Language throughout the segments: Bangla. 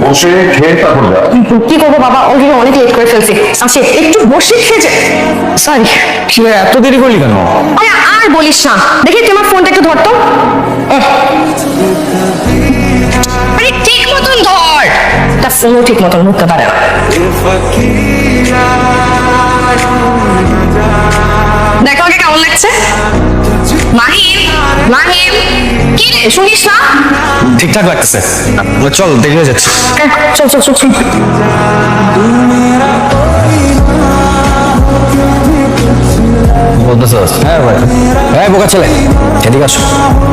বসে খেয়ে তারপর যা। কি করবো বাবা, অলরেডি অনেক লেট করে ফেলছি। আসে একটু বসে খেয়ে সরি। কি ভাই এত দেরি করলি কেন? আরে আর বলিস না, দেখি তোমার ফোনটা একটু ধরতো। আরে ঠিক মতন ধর। তা ফোনও ঠিক মতন ধরতে পারে না। দেখো আগে কেমন লাগছে। মাহিম, মাহিম, কি রে শুনিস না? ঠিকঠাক লাগতেছে, চল দেরি হয়ে যাচ্ছে। চল চল চল চল। বলতেছস? হ্যাঁ ভাই। হ্যাঁ বোকা ছেলে, এদিকে আসো।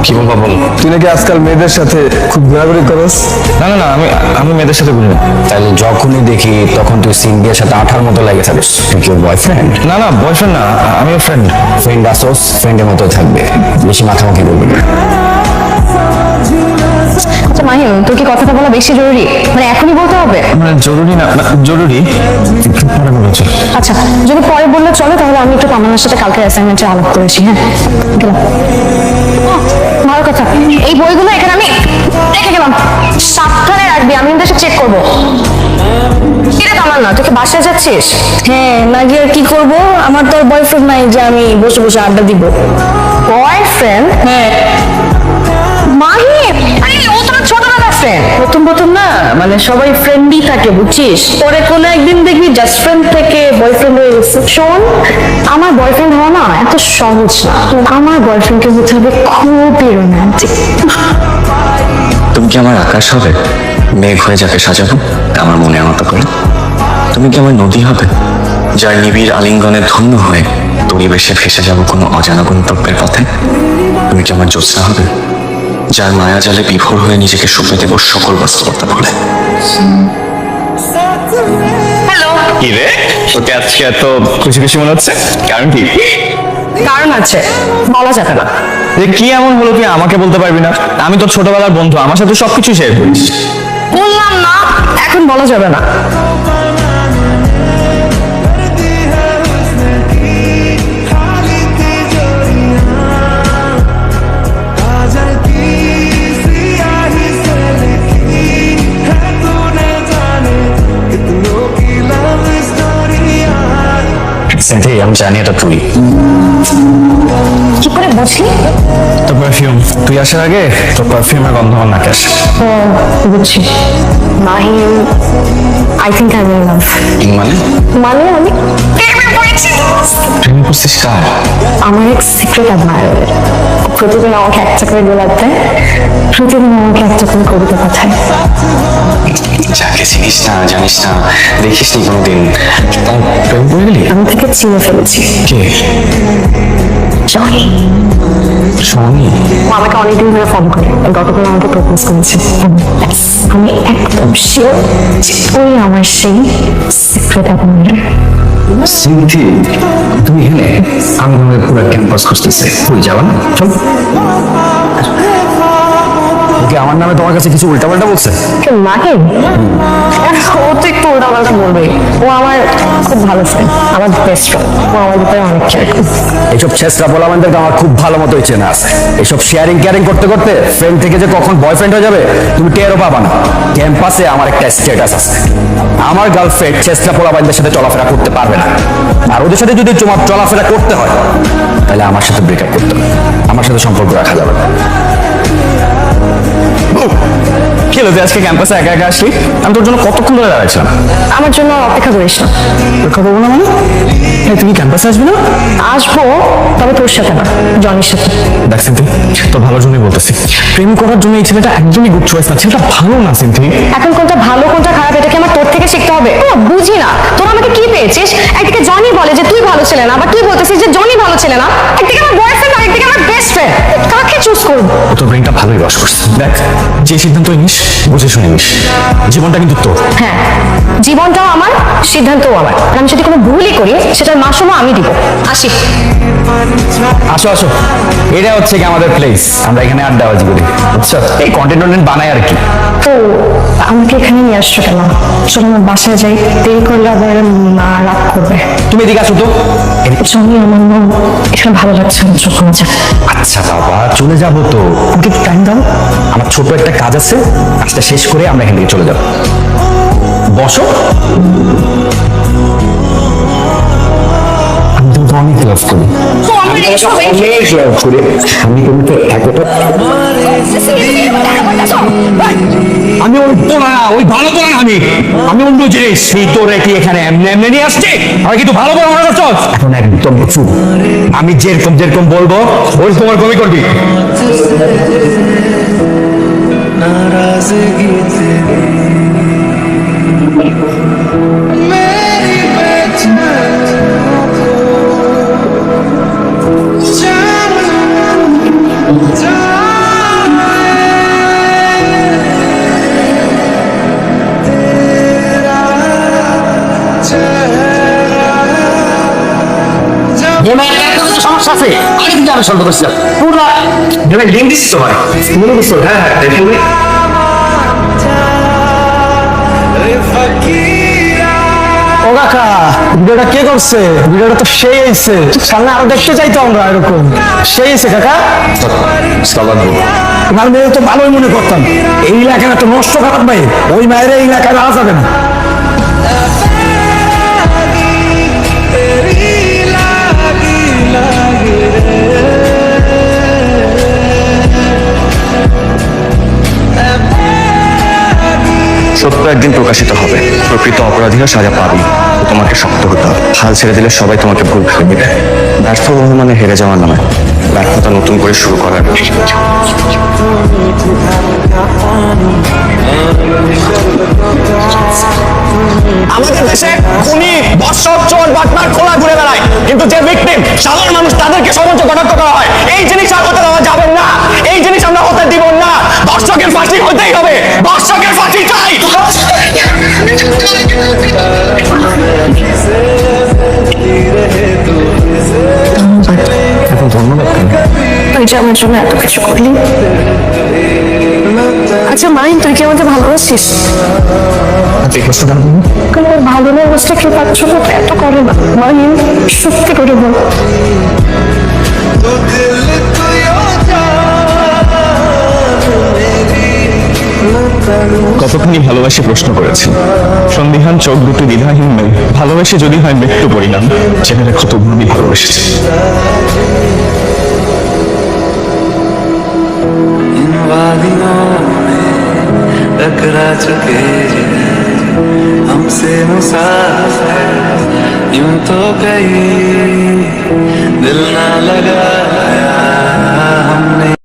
কি বলবা বল। তুই নাকি আজকাল মেয়েদের সাথে খুব ঘোরাঘুরি করস? না না না, আমি মেয়েদের সাথে ঘুরি না। তাহলে যখনই দেখি তখন তুই সিনদিয়ার সাথে আঠার মতো লাগে থাকিস। তুই কি বয়ফ্রেন্ড? না না বয়ফ্রেন্ড না, আমি ফ্রেন্ড। ফ্রেন্ড আসোস, ফ্রেন্ডের মতো থাকবে, বেশি মাথামাখি করবি না। আচ্ছা মাহিম, তোর কি কথাটা বলা বেশি জরুরি? মানে এখনই বলতে হবে? মানে জরুরি না, জরুরি একটু পরে বলেছে। আচ্ছা যদি পরে বললে চলে, তাহলে আমি একটু তামান্নার সাথে কালকে অ্যাসাইনমেন্টে আলাপ করেছি। হ্যাঁ গেলাম। ভালো কথা, এই বইগুলো এখানে আমি রেখে গেলাম, সাবধানে রাখবি, আমি কিন্তু চেক করবো। কিরে তামান্না, তুই কি বাসায় যাচ্ছিস? হ্যাঁ, না গিয়ে আর কি করবো? আমার তো বয়ফ্রেন্ড নাই যে আমি বসে বসে আড্ডা দিব। বয়ফ্রেন্ড? হ্যাঁ, মাহিম, আরে ও তোমার ছোটবেলার ফ্রেন্ড। প্রথম প্রথম না, মানে সবাই ফ্রেন্ডই থাকে বুঝছিস, পরে কোনো একদিন দেখবি জাস্ট ফ্রেন্ড থেকে বয়ফ্রেন্ড হয়ে গেছে। শোন, আমার বয়ফ্রেন্ড হওয়া না এত সহজ না। আমার বয়ফ্রেন্ডকে হতে হবে খুবই রোমান্টিক। তুমি কি আমার আকাশ হবে, মেঘ হয়ে যাকে সাজাবো আমার মনের মতো করে? তুমি কি আমার নদী হবে, যার নিবিড় আলিঙ্গনে ধন্য হয়ে পরিবেশে ভেসে যাব কোনো অজানা গন্তব্যের পথে? তুমি কি আমার জ্যোৎস্না হবে, যার মায়া জালে বিভোর হয়ে নিজেকে সঁপে দেব সকল বাস্তবতা বলে? হ্যালো। কি রে, তোকে আজকে এত খুশি খুশি মনে হচ্ছে? কারণ কি? কারণ আছে, বলা যাবে না। যে কি এমন হলো তুই আমাকে বলতে পারবি না? আমি তোর ছোটবেলার বন্ধু, আমার সাথে সবকিছু শেয়ার করিস। বললাম না, এখন বলা যাবে না। সিনথি, আমি জানি এটা তুই। কি করে বুঝলি? তোর পারফিউম, তুই আসার আগে তোর পারফিউমের গন্ধ আমার নাকে আসে। বুঝছি। Mahim, I think I will love. মানে মানে আমি প্রেমে পড়েছি। প্রেম করছিস কার? আমার এক সিক্রেট অ্যাডমায়ার, প্রতিদিন আমাকে একটা করে গোলাপ দেয়, প্রতিদিন আমাকে একটা করে কবিতা পাঠায়। যাকে চিনিস না, জানিস না, দেখিস নি কোনোদিন, তার প্রেম পড়ে গেলি? আমি থেকে চিনে ফেলেছি। কে? জনি। সোনি? ও আমাকে অনেকদিন ধরে ফোন করে, গতকাল আমাকে প্রপোজ করেছে। আমি একদম শিওর যে ওই আমার সেই সিক্রেট অ্যাডমায়ার। সিনথি, তুমি এখানে? আমি তোমাকে পুরো ক্যাম্পাস খুঁজতেছে, তুই যাবা না? চল। ওকে আমার নামে তোমার কাছে কিছু উল্টাপাল্টা বলছে? মাহিম, ও তো একটু উল্টাপাল্টা বলবে। ও আমার খুব ভালো ফ্রেন্ড, আমার বেস্ট ফ্রেন্ড। ও আমার ব্যাপারে অনেক কেয়ার করে। এইসব ছেসরা বলা আমাদেরকে আমার খুব ভালো মতোই চেনা আছে। এইসব শেয়ারিং কেয়ারিং করতে করতে ফ্রেন্ড থেকে যে কখন বয়ফ্রেন্ড হয়ে যাবে তুমি টেরও পাবা না। ক্যাম্পাসে আমার একটা স্ট্যাটাস আছে, আমার গার্লফ্রেন্ড ছেসরা পোলাবাইনদের সাথে চলাফেরা করতে পারবে না। আর ওদের সাথে যদি তোমার চলাফেরা করতে হয় তাহলে আমার সাথে ব্রেকআপ করতে হবে, আমার সাথে সম্পর্ক রাখা যাবে না। কি হলো, তুই আজকে ক্যাম্পাসে একা একা আসলি? আমি তোর জন্য কতক্ষণ ধরে দাঁড়াচ্ছিলাম। আমার জন্য অপেক্ষা করিস না। কথা বলবো না মানে? হ্যাঁ, তুই কি ক্যাম্পাসে আসবি না? আসবো, তবে তোর সাথে না, জনির সাথে। দেখ সিনথি, তোর ভালোর জন্যই বলতেছি, প্রেম করার জন্য এই ছেলেটা একদমই গুড চয়েস না। ছেলেটা ভালো না সিনথি। এখন কোনটা ভালো কোনটা খারাপ এটা কি আমার তোর থেকে শিখতে হবে? ও বুঝি না, তোর আমাকে কি পেয়েছিস? একদিকে জনি বলে যে তুই ভালো ছেলে না, আবার তুই বলতেছিস যে জনি ভালো ছেলে না। একদিকে আমার বয়ফ্রেন্ড আর একদিকে আমার বেস্ট ফ্রেন্ড, কাকে চুজ করবো? তোর ব্রেনটা ভালোই রস করছে। দেখ, যে সিদ্ধান্ত নিস বুঝে শুনে নিস, জীবনটা কিন্তু তোর। হ্যাঁ, জীবনটাও আমার, সিদ্ধান্তও আমার। আর আমি যদি কোনো ভুলই করি সেটার মাসুমও আমি দিব। আসি। আসো আসো, এটা হচ্ছে কি আমাদের প্লেস, আমরা এখানে আড্ডাবাজি করি, বুঝছো? এই কন্টেন্ট বানাই আর কি। তো আমাকে এখানে নিয়ে আসছো কেন? চলো আমার বাসায় যাই, দেরি করলে আবার মা রাগ করবে। তুমি এদিকে আসো তো। চলো, আমার মন এখানে ভালো লাগছে না, চোখ কমে যাক। আচ্ছা বাবা, চলে যাবো তো, আমাকে একটু টাইম দাও। আমার ছোট একটা কাজ আছে, কাজটা শেষ করে আমরা এখান থেকে চলে যাবো। বসো। আমি তোমাকে অনেক লাভ করি। অনেক লাভ করি। আমি তোমাকে এতটা আমি ওই পোলা না, ওই ভালো পোলা না, আমি অন্য জিনিস। তুই তোরে কি এখানে এমনি এমনি নিয়ে আসছি? আর কিন্তু ভালো পোলা মনে করছো? এখন একদম চুপ। আমি যেরকম যেরকম বলবো ওই তোমার কমই করবি। সমস্যা আছে, আমি কিন্তু আমি সলভ করছিলাম পুরো লিঙ্ক দিচ্ছি তো ভাই। হ্যাঁ দেখুন ও কাকা, ভিডিওটা কে করছে? ভিডিওটা তো সেই হয়েছে, সামনে আরো দেখতে চাইতো আমরা এরকম। সেই হয়েছে কাকা। আমার মেয়ে তো ভালোই মনে করতাম, এই এলাকাটা তো নষ্ট খারাপ ভাই, ওই মায়ের এই এলাকায় রাখা যাবে না। সত্য একদিন প্রকাশিত হবে, প্রকৃত অপরাধীরা সাজা পাবে। তোমাকে শক্ত হতে হবে, হাল ছেড়ে দিলে সবাই তোমাকে ভুল ভেবে নেবে। ব্যর্থ অভিমানে হেরে যাওয়ার নামে ব্যর্থতা নতুন করে শুরু করার। আমাদের দেশে খুনি, ধর্ষক, চোর, বাটপার, খোলা ঘুরে বেড়ায়, কিন্তু যে ভিকটিম সাধারণ মানুষ তাদেরকে সর্বোচ্চ কটাক্ষ করা হয়। এই জিনিস আর হতে দেওয়া যাবে না, এই জিনিস আমরা হতে দিব না। ধর্ষকের ফাঁসি হতেই হবে, ধর্ষকের ফাঁসি চাই। এখন ধন্যবাদ। তুই যে আমার জন্য এত কিছু করলি। আচ্ছা মাইন, তুই কি আমাকে ভালোবাসিস? কারণ ওর ভালো না অবস্থা কেউ পাচ্ছ না, এত করে না। মাইন, সত্যি করে বল। কতখানি ভালোবাসি প্রশ্ন করেছি, সন্দিহান চোখ দুটো দ্বিধাহীন মেয়ে। ভালোবেসে যদি হয় মৃত্যু পরিণাম, জেনে রেখো তবু আমি ভালোবেসেছি। टकरा चुके हमसे मुसाफिर यूं तो कहीं दिल ना लगा